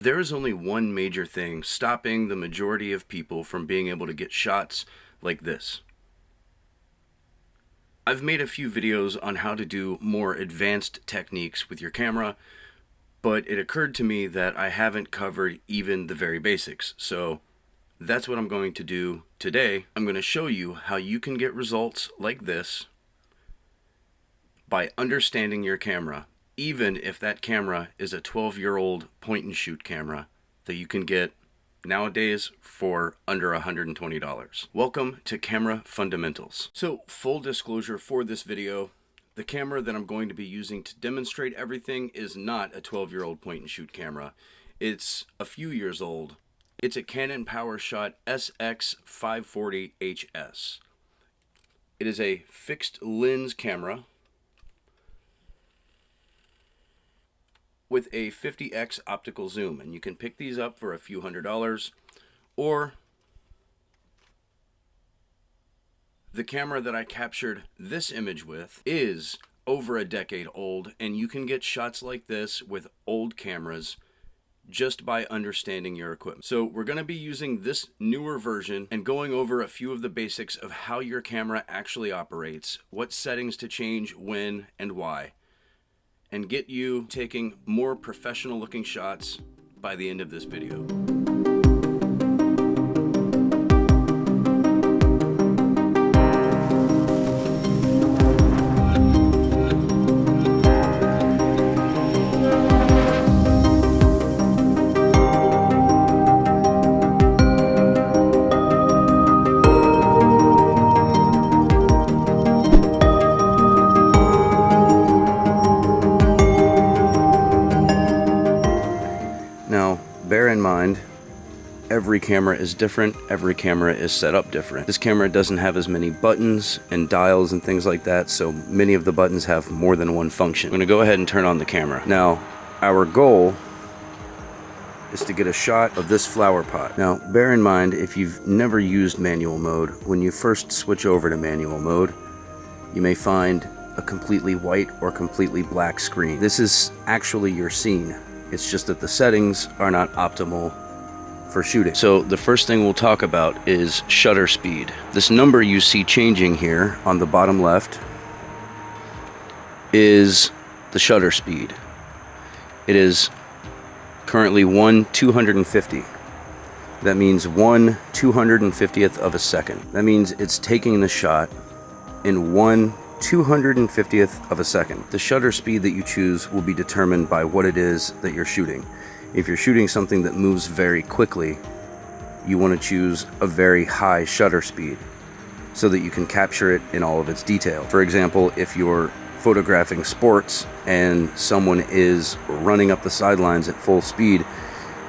There is only one major thing stopping the majority of people from being able to get shots like this. I've made a few videos on how to do more advanced techniques with your camera, but it occurred to me that I haven't covered even the very basics. So that's what I'm going to do today. I'm going to show you how you can get results like this by understanding your camera, even if that camera is a 12-year-old point and shoot camera that you can get nowadays for under $120. Welcome to Camera Fundamentals. So full disclosure for this video, the camera that I'm going to be using to demonstrate everything is not a 12-year-old point and shoot camera. It's a few years old. It's a Canon PowerShot SX540HS. It is a fixed lens camera with a 50x optical zoom, and you can pick these up for a few $100s, or the camera that I captured this image with is over a decade old, and you can get shots like this with old cameras just by understanding your equipment. So we're going to be using this newer version and going over a few of the basics of how your camera actually operates, what settings to change, when, and why, and get you taking more professional looking shots by the end of this video. Now, bear in mind, every camera is different, every camera is set up different. This camera doesn't have as many buttons and dials and things like that, so many of the buttons have more than one function. I'm gonna go ahead and turn on the camera. Now, our goal is to get a shot of this flower pot. Now, bear in mind, if you've never used manual mode, when you first switch over to manual mode, you may find a completely white or completely black screen. This is actually your scene. It's just that the settings are not optimal for shooting. So the first thing we'll talk about is shutter speed. This number you see changing here on the bottom left is the shutter speed. It is currently 1/250. That means 1/250th of a second. That means it's taking the shot in 1/250th of a second. The shutter speed that you choose will be determined by what it is that you're shooting. If you're shooting something that moves very quickly, you want to choose a very high shutter speed so that you can capture it in all of its detail. For example, if you're photographing sports and someone is running up the sidelines at full speed,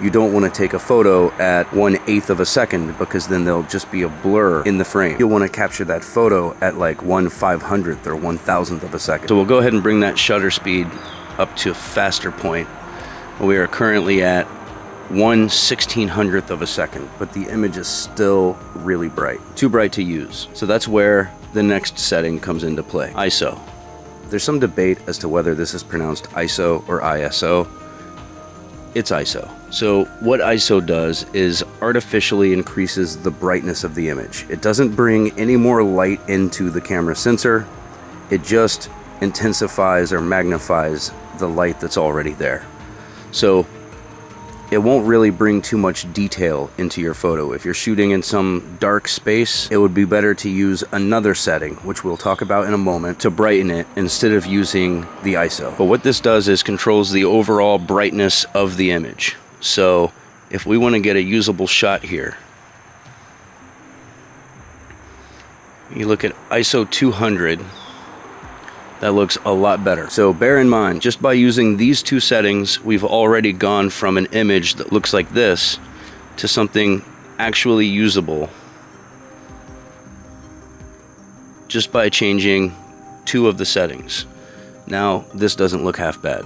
you don't want to take a photo at 1/8 of a second, because then there'll just be a blur in the frame. You'll want to capture that photo at like 1/500th or 1,000th of a second. So we'll go ahead and bring that shutter speed up to a faster point. We are currently at 1/1600th of a second, but the image is still really bright. Too bright to use. So that's where the next setting comes into play. ISO. There's some debate as to whether this is pronounced ISO or ISO. It's ISO. So what ISO does is artificially increases the brightness of the image. It doesn't bring any more light into the camera sensor. It just intensifies or magnifies the light that's already there. So it won't really bring too much detail into your photo. If you're shooting in some dark space, it would be better to use another setting, which we'll talk about in a moment, to brighten it instead of using the ISO. But what this does is controls the overall brightness of the image. So if we want to get a usable shot here, you look at ISO 200, that looks a lot better. So bear in mind, just by using these two settings, we've already gone from an image that looks like this to something actually usable just by changing two of the settings. Now this doesn't look half bad.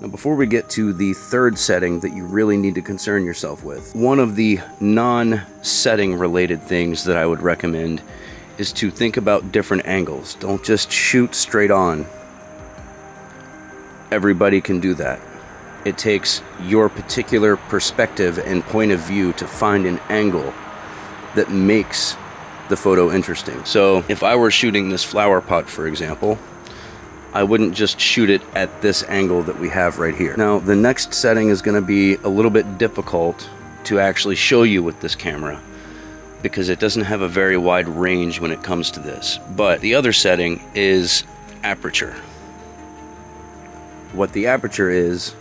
Now before we get to the third setting that you really need to concern yourself with, one of the non-setting related things that I would recommend is to think about different angles. Don't just shoot straight on. Everybody can do that. It takes your particular perspective and point of view to find an angle that makes the photo interesting. So if I were shooting this flower pot, for example, I wouldn't just shoot it at this angle that we have right here. Now, the next setting is going to be a little bit difficult to actually show you with this camera because it doesn't have a very wide range when it comes to this. But the other setting is aperture. What the aperture is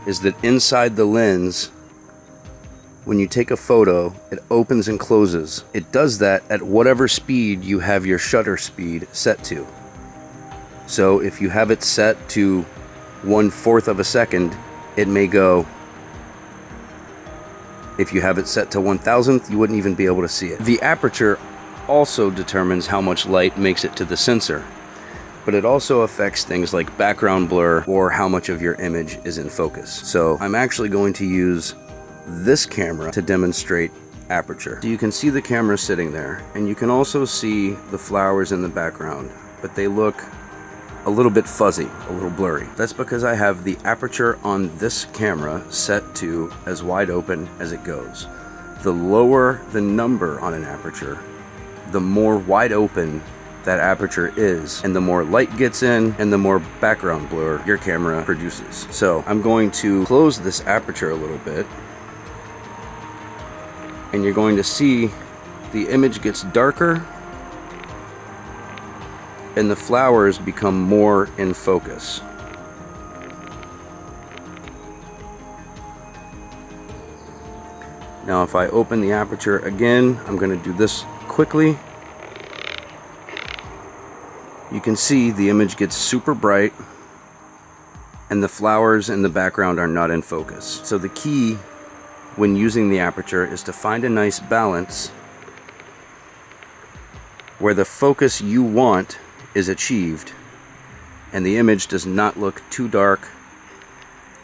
that inside the lens, when you take a photo, it opens and closes. It does that at whatever speed you have your shutter speed set to. So if you have it set to 1/4 of a second, it may go. If you have it set to 1,000th, you wouldn't even be able to see it. The aperture also determines how much light makes it to the sensor, but it also affects things like background blur or how much of your image is in focus. So I'm actually going to use this camera to demonstrate aperture. So you can see the camera sitting there, and you can also see the flowers in the background, but they look a little bit fuzzy, a little blurry. That's because I have the aperture on this camera set to as wide open as it goes. The lower the number on an aperture, the more wide open that aperture is, and the more light gets in and the more background blur your camera produces. So I'm going to close this aperture a little bit, and you're going to see the image gets darker and the flowers become more in focus. Now if I open the aperture again, I'm going to do this quickly. You can see the image gets super bright and the flowers in the background are not in focus. So the key when using the aperture is to find a nice balance where the focus you want is achieved and the image does not look too dark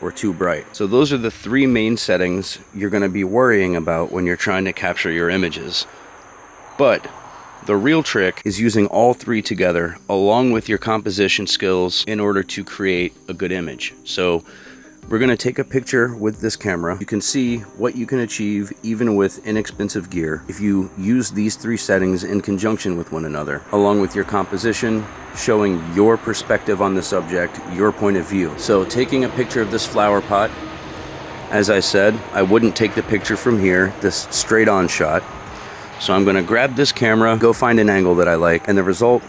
or too bright. So those are the three main settings you're going to be worrying about when you're trying to capture your images. But the real trick is using all three together along with your composition skills in order to create a good image. So we're going to take a picture with this camera. You can see what you can achieve even with inexpensive gear if you use these three settings in conjunction with one another, along with your composition, showing your perspective on the subject, your point of view. So taking a picture of this flower pot, as I said, I wouldn't take the picture from here, this straight on shot. So I'm going to grab this camera, go find an angle that I like, and the result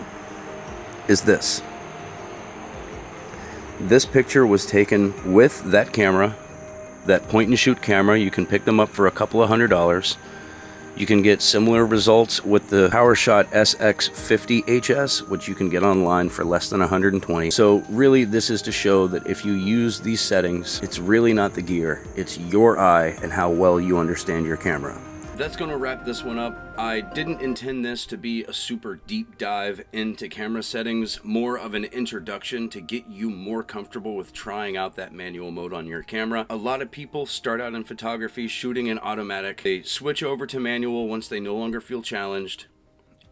is this. This picture was taken with that camera, that point and shoot camera. You can pick them up for a couple of $100s. You can get similar results with the PowerShot SX50HS, which you can get online for less than $120. So really this is to show that if you use these settings, it's really not the gear, it's your eye and how well you understand your camera. That's going to wrap this one up. I didn't intend this to be a super deep dive into camera settings, more of an introduction to get you more comfortable with trying out that manual mode on your camera. A lot of people start out in photography shooting in automatic. They switch over to manual once they no longer feel challenged,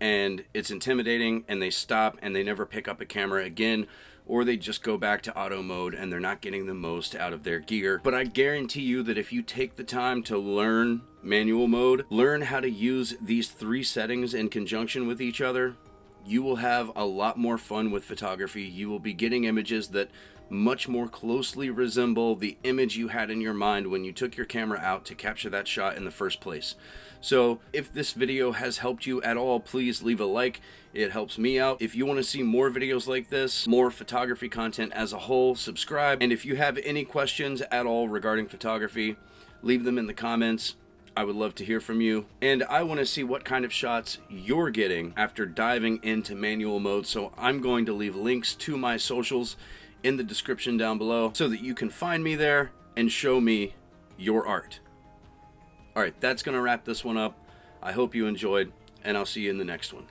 and it's intimidating, and they stop and they never pick up a camera again, or they just go back to auto mode and they're not getting the most out of their gear. But I guarantee you that if you take the time to learn manual mode, learn how to use these three settings in conjunction with each other, you will have a lot more fun with photography. You will be getting images that much more closely resemble the image you had in your mind when you took your camera out to capture that shot in the first place. So if this video has helped you at all, please leave a like. It helps me out. If you want to see more videos like this, more photography content as a whole, subscribe. And if you have any questions at all regarding photography, leave them in the comments. I would love to hear from you. And I want to see what kind of shots you're getting after diving into manual mode. So I'm going to leave links to my socials in the description down below so that you can find me there and show me your art. All right, that's going to wrap this one up. I hope you enjoyed, and I'll see you in the next one.